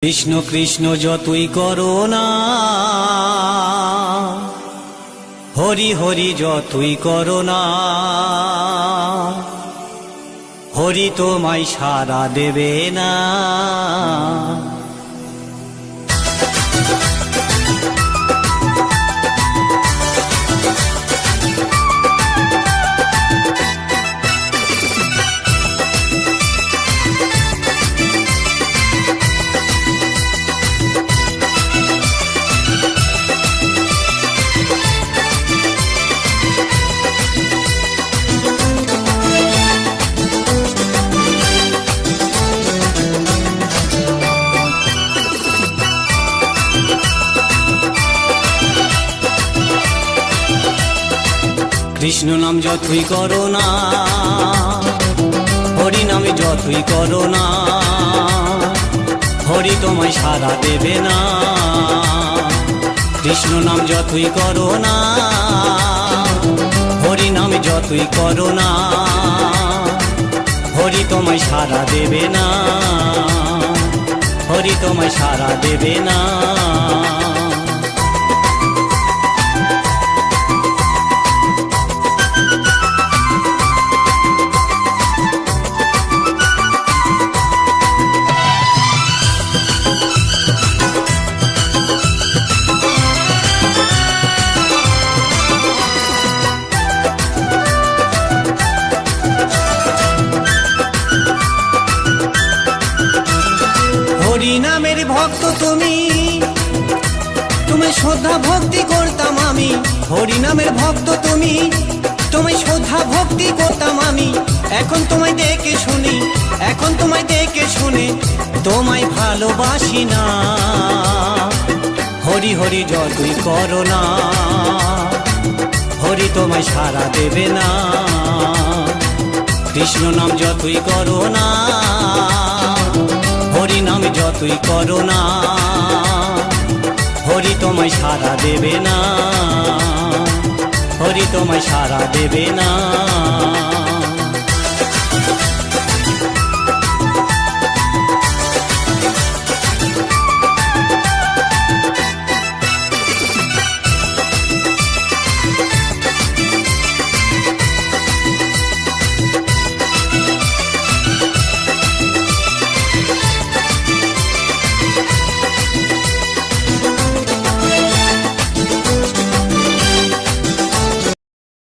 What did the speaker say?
কৃষ্ণ কৃষ্ণ যতই করো না, হরি হরি যতই করো না, হরি তোমায় সাড়া দেবে না। কৃষ্ণ নাম যতই করো না, হরি নামে যতই করো না, হরি তোমায় সাড়া দেবে না। কৃষ্ণ নাম যতই করো না, হরি নামে যতই করো না, হরি তোমায় সাড়া দেবে না, হরি তোমায় সাড়া দেবে না। হরি নামের ভক্ত তুমি, তুমি শ্রদ্ধা ভক্তি করতাম আমি। হরি নামের ভক্ত তুমি, তুমি শ্রদ্ধা ভক্তি করতাম আমি। এখন তোমায় দেখে শুনি, এখন তোমায় দেখে শুনে তোমায় ভালোবাসি না। হরি হরি যতই করো না, হরি তোমায় সাড়া দেবে না। কৃষ্ণ নাম যতই করো না, হরি নাম যতই করো না, হরি তোমায় সাড়া দেবে না, হরি তোমায় সাড়া দেবে না।